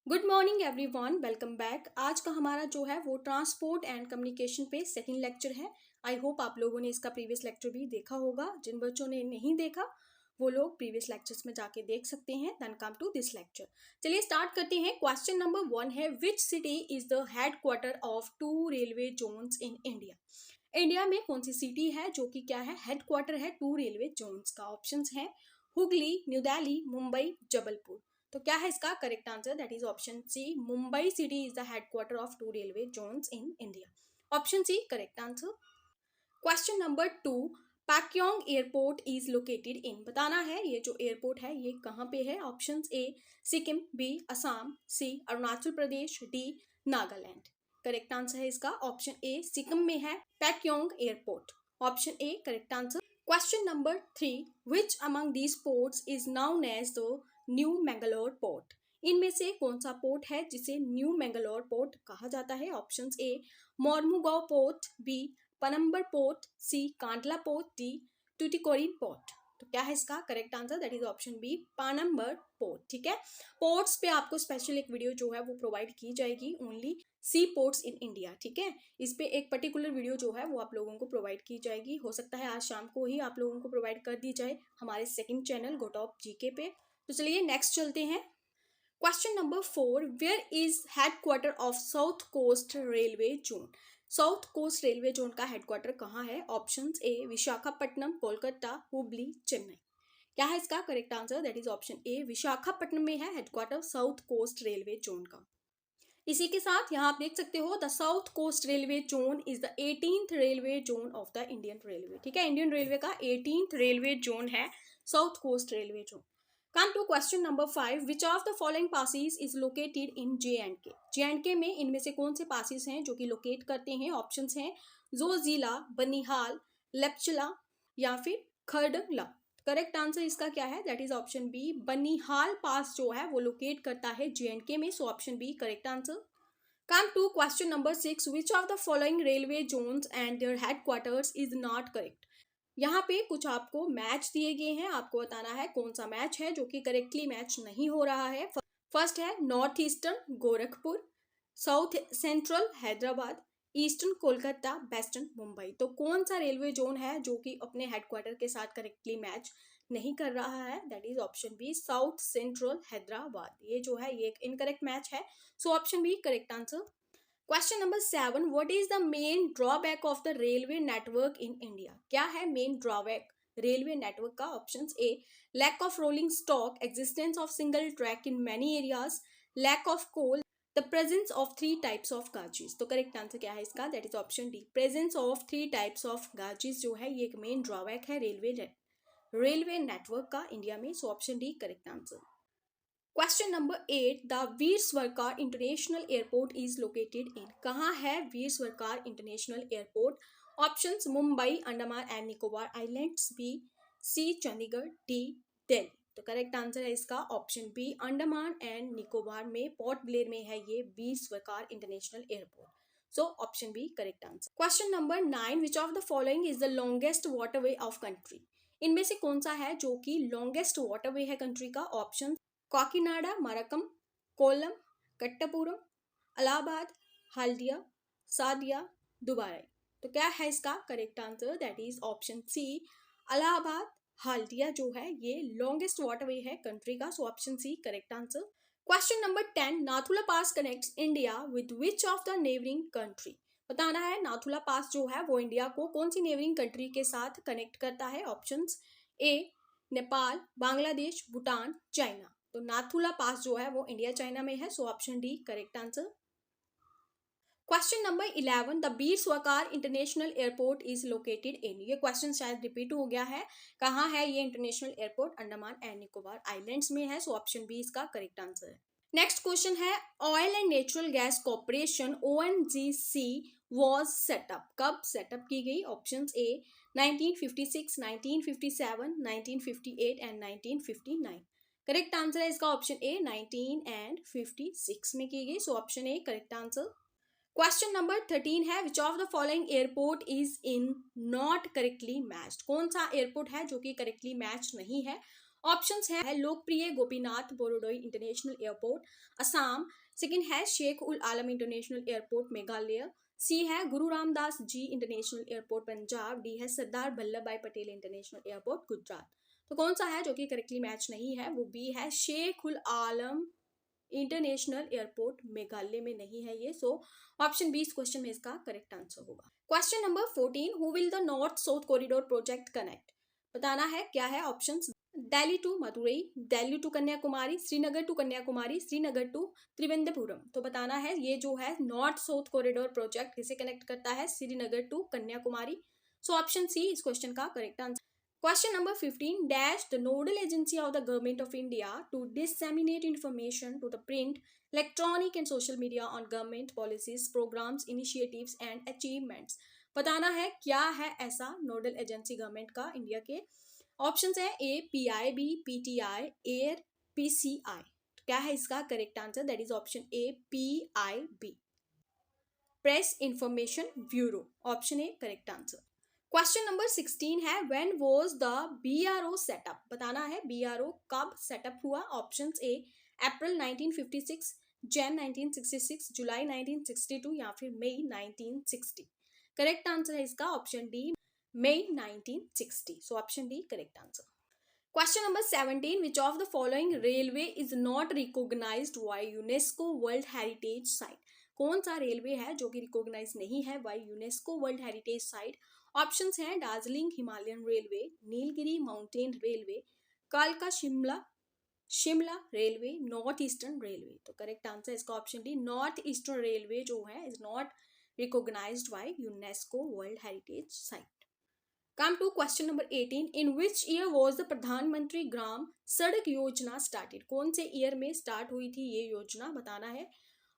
Good morning everyone, welcome back. आज का हमारा जो है वो ट्रांसपोर्ट एंड कम्युनिकेशन पे सेकंड लेक्चर है। आई होप आप लोगों ने इसका प्रीवियस लेक्चर भी देखा होगा। जिन बच्चों ने नहीं देखा वो लोग प्रीवियस लेक्चर्स में जाके देख सकते हैं। Then come to this lecture. चलिए स्टार्ट करते हैं। क्वेश्चन नंबर 1 है, which city is the headquarter of 2 railway zones in India. India में कौन सी सिटी है जो कि क्या है, हेडक्वार्टर है 2 रेलवे जोन्स का। ऑप्शंस है हुगली, न्यू दिल्ली, मुंबई, जबलपुर। तो क्या है इसका correct answer? That is option C, Mumbai city is the headquarter of 2 railway zones in India. Option C correct answer. Question number 2, Pakyong airport is located in. बताना है ये जो एयरपोर्ट है ये कहाँ पे है। Option A Sikkim, B Assam, C Arunachal Pradesh, D Nagaland. Correct answer है इसका ऑप्शन ए, सिक्किम में है Pakyong airport. Option A correct answer. Question number 3, which among these ports is known as the new Mangalore port. इनमें से कौन सा पोर्ट है जिसे न्यू मैंगलोर पोर्ट कहा जाता है। Options A Mormugao port, B Panambur port, C Kandla port, D Tuticorin port. तो क्या है इसका correct answer? That is option B, Panambur port. ठीक है, पोर्ट्स पे आपको स्पेशल एक वीडियो जो है वो प्रोवाइड की जाएगी, only sea ports in India. ठीक है, इस पे एक पर्टिकुलर वीडियो जो है वो आप लोगों को प्रोवाइड की जाएगी। हो सकता है आज शाम को ही आप लोगों को प्रोवाइड कर दी जाए हमारे सेकंड चैनल गोटॉप जीके पे। तो चलिए नेक्स्ट चलते हैं। Question number 4, where is headquarter of south coast railway zone. South coast railway zone का हेडक्वार्टर कहाँ है। Options A Visakhapatnam, Kolkata, Hubli, Chennai. क्या है इसका correct answer? That is option A, Visakhapatnam में है headquarter south coast railway zone का। इसी के साथ यहाँ आप देख सकते हो, the south coast railway zone is the 18th railway zone of the Indian railway. ठीक है, इंडियन रेलवे का 18th रेलवे जोन है south coast railway zone. Come to question number 5, which of the following passes is located in J&K। J&K में इनमें से कौन से passes हैं जो कि लोकेट करते हैं। ऑप्शंस हैं जोजिला, बनिहाल, लेप्चला या फिर खरडंगला। करेक्ट आंसर इसका क्या है? That is option B, Banihal pass जो है वो लोकेट करता है J&K में। So option B correct answer. Come to question number 6, which of the following railway zones and their headquarters is not correct। यहाँ पे कुछ आपको मैच दिए गए हैं, आपको बताना है कौन सा मैच है जो कि करेक्टली मैच नहीं हो रहा है। फर्स्ट है north eastern Gorakhpur, south central Hyderabad, eastern Kolkata, western Mumbai. तो कौन सा रेलवे जोन है जो कि अपने हेडक्वार्टर के साथ करेक्टली मैच नहीं कर रहा है। That is option B, south central Hyderabad. ये जो है ये एक इनकरेक्ट मैच है। So option B correct answer. Question number 7, what is the main drawback of the railway network in India. क्या है मेन ड्रॉबैक रेलवे नेटवर्क का। Options A lack of rolling stock, existence of single track in many areas, lack of coal, the presence of 3 types of gauges. तो correct answer क्या है इसका? That is option D, presence of 3 types of gauges जो है ये एक main drawback है railway network का इंडिया में। So option D correct answer. Question number 8, the Veer Savarkar international airport is located in. कहाँ है Veer Savarkar international airport. Options Mumbai, Andaman and Nicobar islands, B C Chandigarh, D Delhi. तो करेक्ट आंसर है इसका option B, Andaman and Nicobar में port Blair में है ये Veer Savarkar international airport. So option B correct answer. Question number 9, which of the following is the longest waterway of country. इनमें से कौन सा है जो कि लॉन्गेस्ट वाटरवे है कंट्री का। ऑप्शन काकीनाडा, मरकम, कोल्लम, कट्टापुरम, इलाहाबाद, हल्दिया, सादिया, दुबाई। तो क्या है इसका correct answer? That is option C, Allahabad Haldia जो है ये लॉन्गेस्ट वाटरवे है कंट्री का। So option C correct answer. Question number 10, Nathula pass connects India with which of the neighbouring country. बताना है नाथुला पास जो है वो इंडिया को कौन सी नेबरिंग कंट्री के साथ कनेक्ट करता है। ऑप्शंस ए नेपाल, बांग्लादेश, भूटान, चाइना। तो नाथुला पास जो है वो इंडिया चाइना में है। So option D correct answer. Question number 11, the Veer Savarkar international airport is located इन। ये क्वेश्चन शायद रिपीट हो गया है। कहाँ है ये international airport? Andaman and Nicobar islands में है। सो ऑप्शन बी इसका करेक्ट आंसर है। नेक्स्ट क्वेश्चन है, oil and natural gas corporation ONGC was setup. कब सेटअप की गई। Options A 1956, 1957, 1958 and 1959। Correct answer है इसका ऑप्शन ए, 1956 में की गई। So option A correct answer. Question number 13 है, विच of the following airport is in not correctly matched. कौन सा एयरपोर्ट है जो कि करेक्टली मैच नहीं है। ऑप्शंस है लोकप्रिय Gopinath Bordoloi international airport Assam, second है Sheikh ul Alam international airport Meghalaya, C है Guru Ramdas ji international airport Punjab, D है सरदार वल्लभ भाई पटेल इंटरनेशनल एयरपोर्ट गुजरात। तो कौन सा है जो कि करेक्टली मैच नहीं है, वो बी है शेख उल आलम इंटरनेशनल एयरपोर्ट मेघालय में नहीं है ये। सो ऑप्शन बी इस क्वेश्चन में इसका करेक्ट आंसर होगा। Question number 14, who will the north south corridor project connect? बताना है क्या है options. Delhi to Madurai, Delhi to Kanyakumari, Srinagar to Kanyakumari, Srinagar to Trivandrapuram. तो बताना है ये जो है नॉर्थ साउथ कॉरिडोर प्रोजेक्ट किसे कनेक्ट करता है, Srinagar to Kanyakumari. So option C इस क्वेश्चन का correct answer. Question number 15, dash the nodal agency of the government of India to disseminate information to the print, electronic and social media on government policies, programs, initiatives and achievements. बताना है क्या है ऐसा nodal agency government का India के। Options है ए PIB, PTI, air, PCI। क्या है इसका correct answer, that is option A PIB, press information bureau. Option A correct answer. Question number 16 है when was the BRO setup? बताना है BRO कब सेटअप हुआ। ऑप्शंस ए अप्रैल 1956, जैन 1966, जुलाई 1962 या फिर मई 1960। करेक्ट आंसर है इसका ऑप्शन डी, मई 1960। So option D correct answer. Question number 17, which of the following railway is not recognized by UNESCO world heritage site? कौन सा रेलवे है जो कि रिकॉग्नाइज नहीं है by UNESCO world heritage site? Options हैं Darjeeling Himalayan railway, Nilgiri mountain railway, कालका Shimla railway, north eastern railway. तो करेक्ट आंसर इसका option D, north eastern railway जो है is not recognized by UNESCO world heritage site. Come to question number 18, in which year was the Pradhan Mantri Gram सड़क योजना started? कौन से year में स्टार्ट हुई थी ये योजना? बताना है।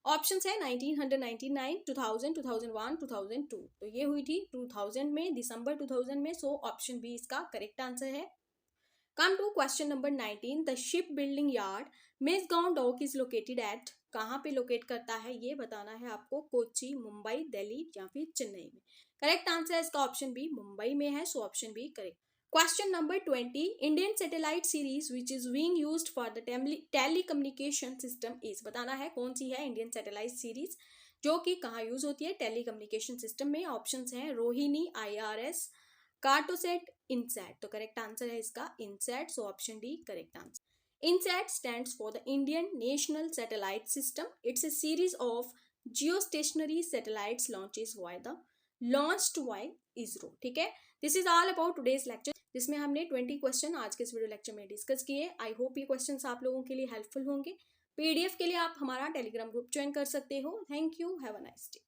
ऑप्शंस है 1999, 2000, 2001, 2002। तो ये हुई थी 2000 में, दिसंबर 2000 में। सो ऑप्शन बी इसका करेक्ट आंसर है। Come to question number 19, the ship building yard Mazagon dock is located at? कहाँ पे लोकेट करता है ये बताना है आपको, कोच्चि, मुंबई, दिल्ली या फिर चेन्नई में। करेक्ट आंसर है इसका ऑप्शन बी, मुंबई में है। So option B correct. Question number 20, Indian satellite series which is being used for the telecommunication system is? बताना है कौन सी है इंडियन सैटेलाइट सीरीज जो कि कहाँ यूज होती है टेलीकम्युनिकेशन सिस्टम में। ऑप्शंस हैं रोहिणी, IRS, कार्टोसेट, इनसैट। तो करेक्ट आंसर है इसका INSAT. So option D correct answer. INSAT stands for the Indian national satellite system. It's a series of geostationary satellites launched by ISRO. ठीक है, this is all about today's lecture, जिसमें हमने 20 question आज के इस video lecture में discuss किए। I hope ये क्वेश्चंस आप लोगों के लिए हेल्पफुल होंगे। PDF के लिए आप हमारा टेलीग्राम ग्रुप ज्वाइन कर सकते हो। Thank you, have a nice day.